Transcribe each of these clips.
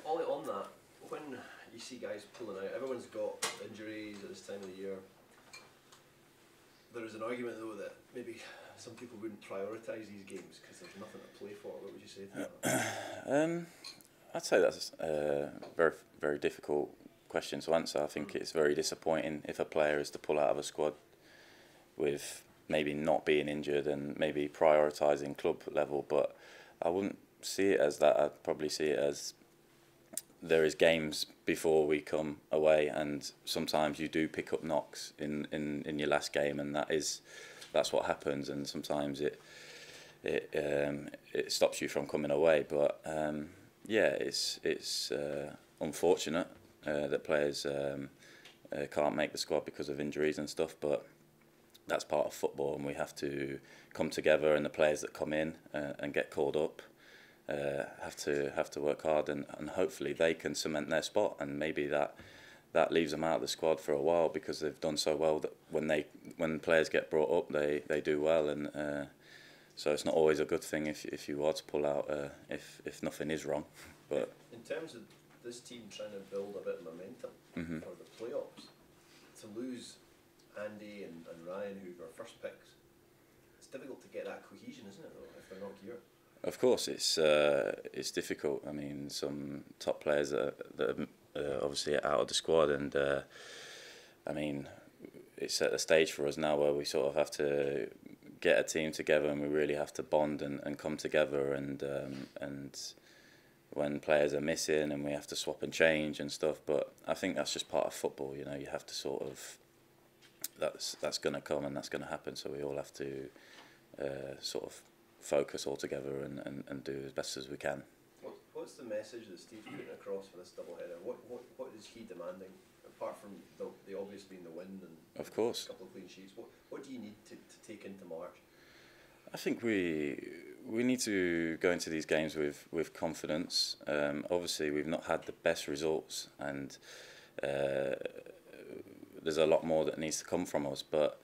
Ollie, on that, when you see guys pulling out, everyone's got injuries at this time of the year. There is an argument though that maybe some people wouldn't prioritise these games because there's nothing to play for. What would you say to that? I'd say that's a very, very difficult question to answer. I think it's very disappointing if a player is to pull out of a squad with maybe not being injured and maybe prioritising club level, but I wouldn't see it as that. I'd probably see it as there is games before we come away, and sometimes you do pick up knocks in your last game, and that's what happens, and sometimes it stops you from coming away. But yeah, it's unfortunate that players can't make the squad because of injuries and stuff, but that's part of football, and we have to come together, and the players that come in and get called up have to work hard, and hopefully they can cement their spot, and maybe that leaves them out of the squad for a while because they've done so well that when players get brought up they do well, and so it's not always a good thing if you are to pull out if nothing is wrong. But in terms of this team trying to build a bit of momentum for the playoffs, to lose Andy and Ryan, who were first picks, it's difficult to get that cohesion, isn't it, though, if they're not here? Of course, it's difficult. I mean, some top players that are obviously out of the squad, and I mean, it's at a stage for us now where we sort of have to get a team together, and we really have to bond and come together, and when players are missing, and we have to swap and change and stuff. But I think that's just part of football. You know, you have to sort of that's going to come and that's going to happen. So we all have to sort of focus all together and do as best as we can. What's the message that Steve's putting across for this doubleheader? What is he demanding, apart from the obvious being the win and of course a couple of clean sheets? What do you need to take into March? I think we need to go into these games with confidence. Obviously, we've not had the best results, and there's a lot more that needs to come from us. But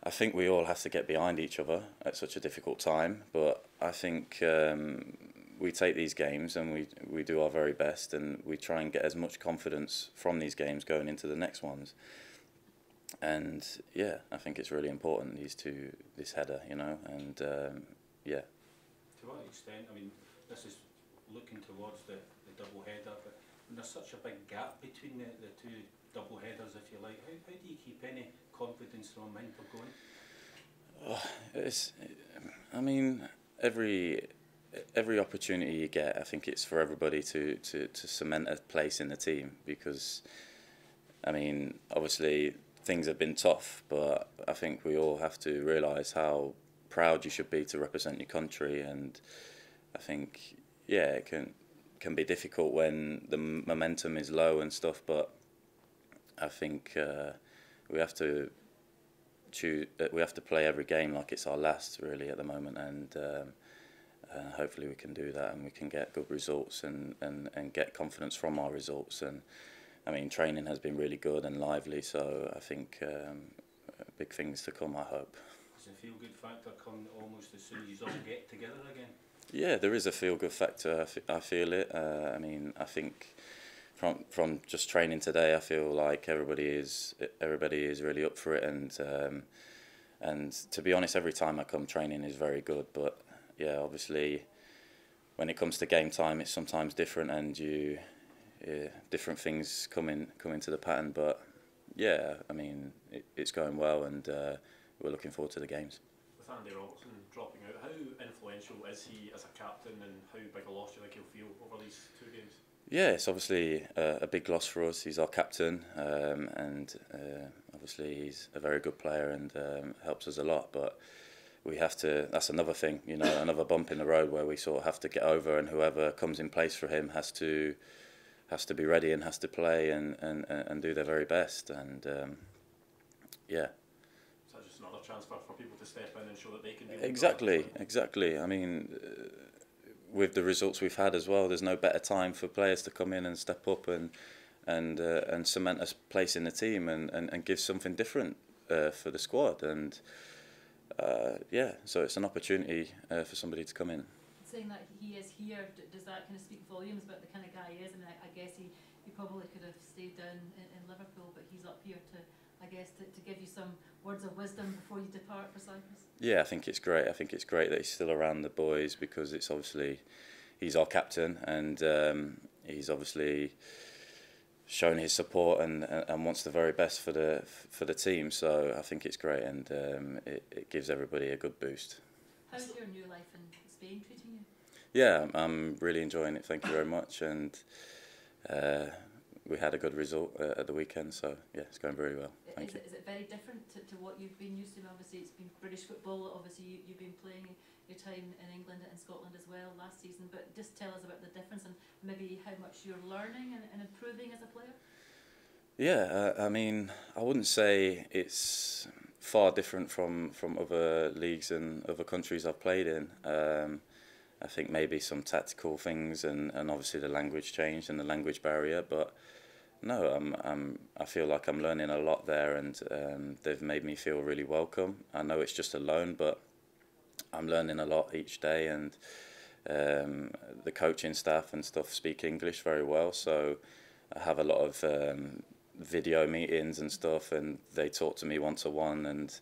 I think we all have to get behind each other at such a difficult time. But I think we take these games and we do our very best, and we try and get as much confidence from these games going into the next ones. And yeah, I think it's really important, this header, you know, and yeah. To what extent, I mean, this is looking towards the double header, but there's such a big gap between the two double headers, if you like. How do you keep any confidence or momentum going? I mean, every opportunity you get, I think it's for everybody to cement a place in the team, because, I mean, obviously things have been tough, but I think we all have to realise how proud you should be to represent your country, and I think, yeah, it can be difficult when the momentum is low and stuff, but I think we have to play every game like it's our last, really, at the moment, and hopefully we can do that, and we can get good results and get confidence from our results. And I mean, training has been really good and lively, so I think big things to come, I hope. Does the feel-good factor come almost as soon as you all get together again? Yeah, there is a feel-good factor. I feel it. I mean, I think from just training today, I feel like everybody is really up for it, and to be honest, every time I come, training is very good. But yeah, obviously, when it comes to game time, it's sometimes different, and different things come into the pattern. But yeah, I mean, it's going well, and we're looking forward to the games. With Andy Robertson dropping out, how influential is he as a captain, and how big a loss do you think he'll feel over these 2 games? Yeah, it's obviously a big loss for us. He's our captain, and obviously he's a very good player and helps us a lot. But we have to. That's another thing, you know, another bump in the road where we sort of have to get over, and whoever comes in place for him has to be ready and has to play and do their very best. And yeah. So just another chance for people to step in and show that they can do Exactly. I mean, with the results we've had as well, there's no better time for players to come in and step up and cement a place in the team and give something different for the squad. And yeah, so it's an opportunity for somebody to come in. saying that he is here, does that kind of speak volumes about the kind of guy he is? I mean, I guess he probably could have stayed down in Liverpool, but he's up here to, I guess, to give you some words of wisdom before you depart for Cyprus. Yeah, I think it's great. I think it's great that he's still around the boys, because it's obviously, he's our captain, and he's obviously shown his support and wants the very best for the team. So I think it's great, and it gives everybody a good boost. How's your new life in Spain treating you? Yeah, I'm really enjoying it. Thank you very much, and we had a good result at the weekend. So yeah, it's going very well. Thank you. Is it very different to what you've been used to? Obviously, it's been British football. Obviously, you've been playing your time in England and Scotland as well last season. But just tell us about the difference and maybe how much you're learning and improving as a player. Yeah, I mean, I wouldn't say it's far different from other leagues and other countries I've played in. I think maybe some tactical things and obviously the language changed and the language barrier, but no, I feel like I'm learning a lot there, and they've made me feel really welcome. I know it's just a loan, but I'm learning a lot each day, and the coaching staff and stuff speak English very well, so I have a lot of video meetings and stuff, and they talk to me one-to-one, and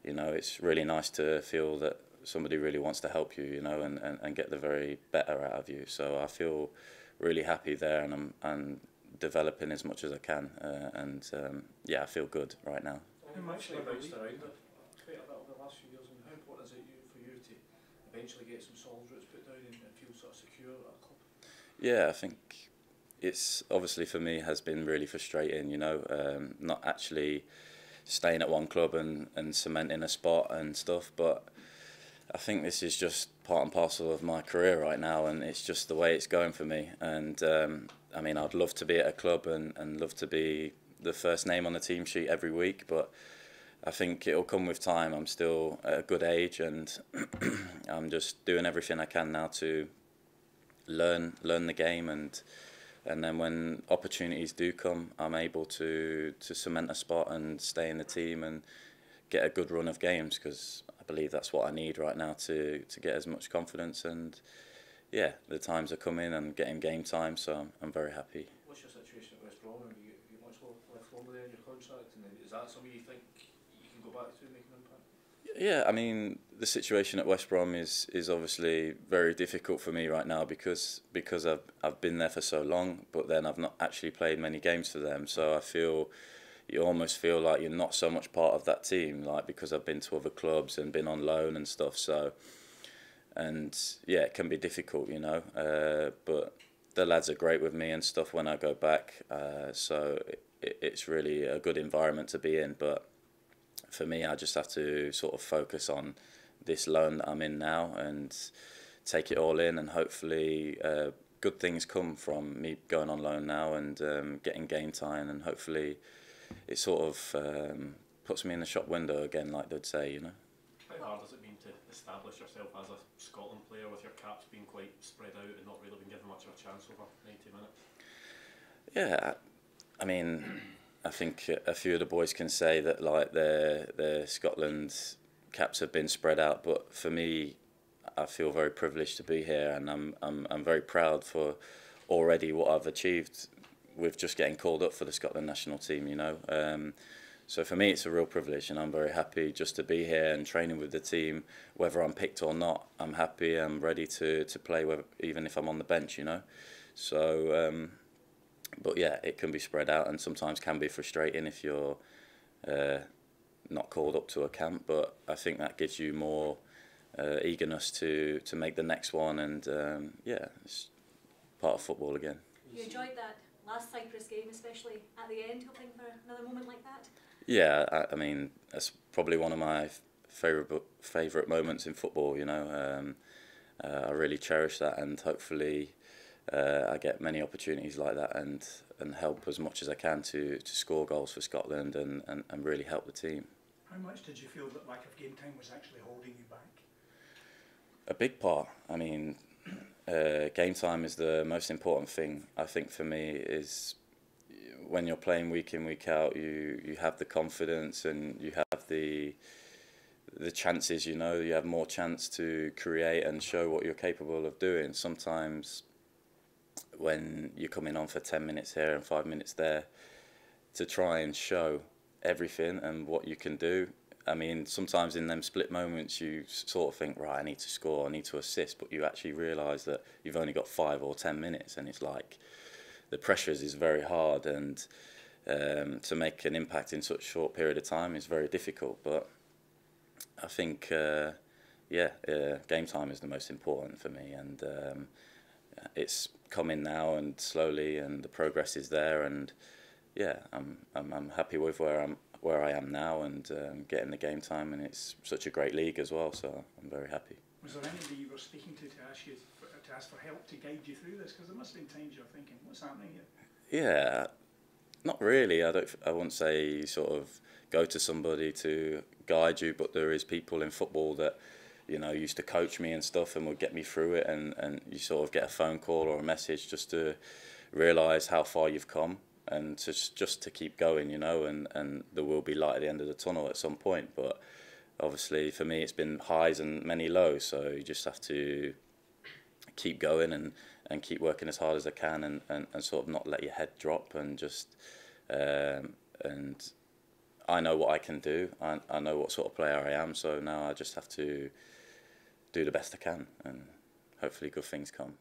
you know, it's really nice to feel that somebody really wants to help you, you know, and get the very better out of you. So I feel really happy there, and I'm developing as much as I can, and yeah, I feel good right now. You've actually bounced around it quite a bit over the last few years, and how important is it for you to eventually get some solid roots put down and feel sort of secure at a club? Yeah, I think it's obviously for me has been really frustrating, you know, not actually staying at one club and cementing a spot and stuff, but I think this is just part and parcel of my career right now, and it's just the way it's going for me. And I mean, I'd love to be at a club and love to be the first name on the team sheet every week, but I think it'll come with time. I'm still at a good age, and I'm just doing everything I can now to learn the game, and then when opportunities do come, I'm able to cement a spot and stay in the team and get a good run of games, because I believe that's what I need right now to get as much confidence. And yeah, the times are coming and getting game time, so I'm very happy. What's your situation at West Brom? Have you much left longer there in your contract, and is that something you think you can go back to and make an impact? Yeah, I mean, the situation at West Brom is obviously very difficult for me right now, because I've been there for so long, but then I've not actually played many games for them, so I feel you almost feel like you're not so much part of that team, like, because I've been to other clubs and been on loan and stuff. So, and yeah, it can be difficult, you know. But the lads are great with me and stuff when I go back. So it's really a good environment to be in. But for me, I just have to sort of focus on this loan that I'm in now and take it all in, and hopefully good things come from me going on loan now and getting game time, and hopefully it sort of puts me in the shop window again, like they'd say, you know. How hard has it been to establish yourself as a Scotland player, with your caps being quite spread out and not really been given much of a chance over 90 minutes? Yeah, I mean, I think a few of the boys can say that, like, their Scotland caps have been spread out, but for me, I feel very privileged to be here, and I'm very proud for already what I've achieved with just getting called up for the Scotland national team, you know. So for me, it's a real privilege, and I'm very happy just to be here and training with the team. Whether I'm picked or not, I'm happy. I'm ready to play, even if I'm on the bench, you know. So, but yeah, it can be spread out, and sometimes can be frustrating if you're not called up to a camp. But I think that gives you more eagerness to make the next one, and yeah, it's part of football again. You enjoyed that last Cyprus game, especially at the end, hoping for another moment like that? Yeah, I mean, that's probably one of my favourite moments in football, you know. I really cherish that, and hopefully I get many opportunities like that and help as much as I can to score goals for Scotland and really help the team. How much did you feel that lack of game time was actually holding you back? A big part. I mean, game time is the most important thing, I think, for me. Is when you're playing week in, week out, you have the confidence and you have the the chances, you know, you have more chance to create and show what you're capable of doing. Sometimes when you're coming on for 10 minutes here and 5 minutes there, to try and show everything and what you can do. I mean, sometimes in them split moments you sort of think, right, I need to score, I need to assist, but you actually realise that you've only got 5 or 10 minutes, and it's like the pressures is very hard, and to make an impact in such a short period of time is very difficult. But I think, game time is the most important for me, and it's coming now and slowly, and the progress is there, and yeah, I'm happy with where I am now, and getting the game time, and it's such a great league as well, so I'm very happy. Was there anybody you were speaking to ask for help to guide you through this? Because there must have been times you're thinking, what's happening here? Yeah, not really. I wouldn't say you sort of go to somebody to guide you, but there is people in football that, you know, used to coach me and stuff and would get me through it, and you sort of get a phone call or a message just to realise how far you've come, and just to keep going, you know, and there will be light at the end of the tunnel at some point. But obviously for me it's been highs and many lows, so you just have to keep going and keep working as hard as I can, and sort of not let your head drop, and just and I know what I can do. I know what sort of player I am, so now I just have to do the best I can, and hopefully good things come.